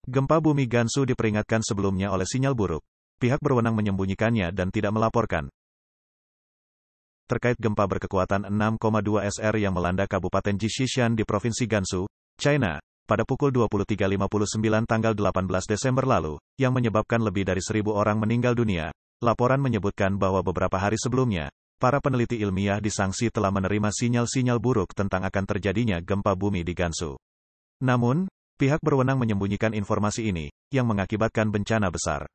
Gempa bumi Gansu diperingatkan sebelumnya oleh sinyal buruk. Pihak berwenang menyembunyikannya dan tidak melaporkan. Terkait gempa berkekuatan 6,2 SR yang melanda Kabupaten Jishishan di Provinsi Gansu, China, pada pukul 23.59 tanggal 18 Desember lalu, yang menyebabkan lebih dari 1.000 orang meninggal dunia, laporan menyebutkan bahwa beberapa hari sebelumnya, para peneliti ilmiah di Shaanxi telah menerima sinyal-sinyal buruk tentang akan terjadinya gempa bumi di Gansu. Namun, pihak berwenang menyembunyikan informasi ini, yang mengakibatkan bencana besar.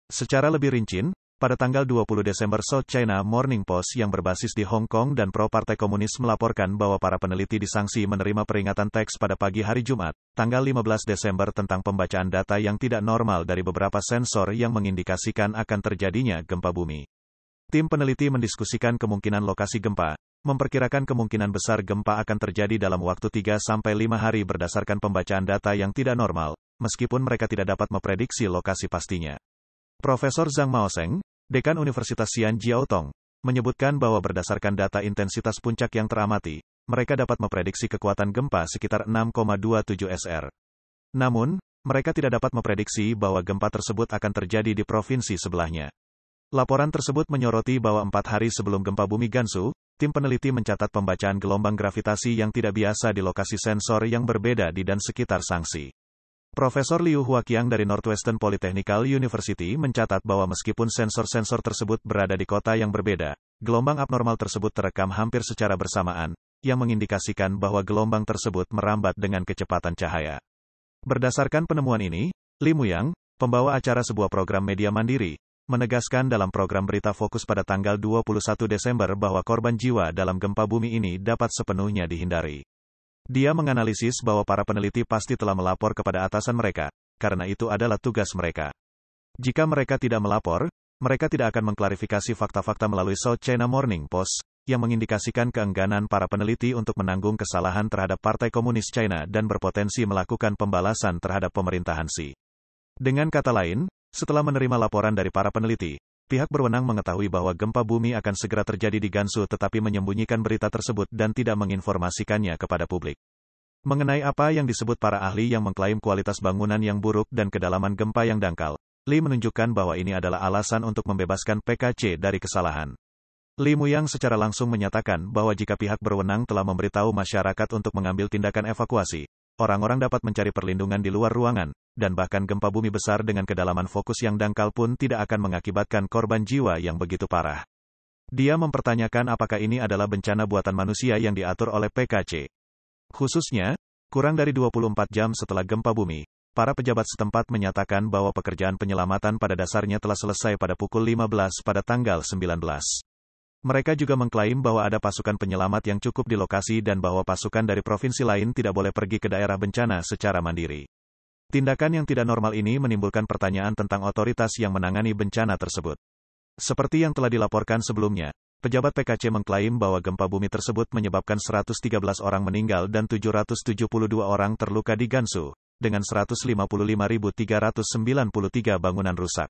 Secara lebih rinci, pada tanggal 20 Desember South China Morning Post yang berbasis di Hong Kong dan pro-Partai Komunis melaporkan bahwa para peneliti di Shaanxi menerima peringatan teks pada pagi hari Jumat, tanggal 15 Desember tentang pembacaan data yang tidak normal dari beberapa sensor yang mengindikasikan akan terjadinya gempa bumi. Tim peneliti mendiskusikan kemungkinan lokasi gempa, memperkirakan kemungkinan besar gempa akan terjadi dalam waktu 3-5 hari berdasarkan pembacaan data yang tidak normal, meskipun mereka tidak dapat memprediksi lokasi pastinya. Profesor Zhang Maoseng, Dekan Universitas Xian Jiaotong, menyebutkan bahwa berdasarkan data intensitas puncak yang teramati, mereka dapat memprediksi kekuatan gempa sekitar 6,27 SR. Namun, mereka tidak dapat memprediksi bahwa gempa tersebut akan terjadi di provinsi sebelahnya. Laporan tersebut menyoroti bahwa 4 hari sebelum gempa bumi Gansu, tim peneliti mencatat pembacaan gelombang gravitasi yang tidak biasa di lokasi sensor yang berbeda di dan sekitar Shaanxi. Profesor Liu Huaqiang dari Northwestern Polytechnical University mencatat bahwa meskipun sensor-sensor tersebut berada di kota yang berbeda, gelombang abnormal tersebut terekam hampir secara bersamaan, yang mengindikasikan bahwa gelombang tersebut merambat dengan kecepatan cahaya. Berdasarkan penemuan ini, Li Muyang, pembawa acara sebuah program media mandiri, menegaskan dalam program berita fokus pada tanggal 21 Desember bahwa korban jiwa dalam gempa bumi ini dapat sepenuhnya dihindari. Dia menganalisis bahwa para peneliti pasti telah melapor kepada atasan mereka, karena itu adalah tugas mereka. Jika mereka tidak melapor, mereka tidak akan mengklarifikasi fakta-fakta melalui South China Morning Post, yang mengindikasikan keengganan para peneliti untuk menanggung kesalahan terhadap Partai Komunis China dan berpotensi melakukan pembalasan terhadap pemerintahan Xi. Dengan kata lain, setelah menerima laporan dari para peneliti, pihak berwenang mengetahui bahwa gempa bumi akan segera terjadi di Gansu tetapi menyembunyikan berita tersebut dan tidak menginformasikannya kepada publik. Mengenai apa yang disebut para ahli yang mengklaim kualitas bangunan yang buruk dan kedalaman gempa yang dangkal, Li menunjukkan bahwa ini adalah alasan untuk membebaskan PKC dari kesalahan. Li Muyang secara langsung menyatakan bahwa jika pihak berwenang telah memberitahu masyarakat untuk mengambil tindakan evakuasi, orang-orang dapat mencari perlindungan di luar ruangan, dan bahkan gempa bumi besar dengan kedalaman fokus yang dangkal pun tidak akan mengakibatkan korban jiwa yang begitu parah. Dia mempertanyakan apakah ini adalah bencana buatan manusia yang diatur oleh PKC. Khususnya, kurang dari 24 jam setelah gempa bumi, para pejabat setempat menyatakan bahwa pekerjaan penyelamatan pada dasarnya telah selesai pada pukul 15 pada tanggal 19. Mereka juga mengklaim bahwa ada pasukan penyelamat yang cukup di lokasi dan bahwa pasukan dari provinsi lain tidak boleh pergi ke daerah bencana secara mandiri. Tindakan yang tidak normal ini menimbulkan pertanyaan tentang otoritas yang menangani bencana tersebut. Seperti yang telah dilaporkan sebelumnya, pejabat PKC mengklaim bahwa gempa bumi tersebut menyebabkan 113 orang meninggal dan 772 orang terluka di Gansu, dengan 155.393 bangunan rusak.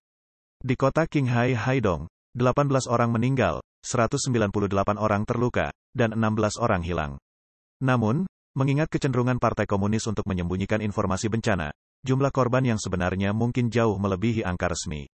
Di kota Qinghai, Haidong, 18 orang meninggal, 198 orang terluka, dan 16 orang hilang. Namun, mengingat kecenderungan Partai Komunis untuk menyembunyikan informasi bencana, jumlah korban yang sebenarnya mungkin jauh melebihi angka resmi.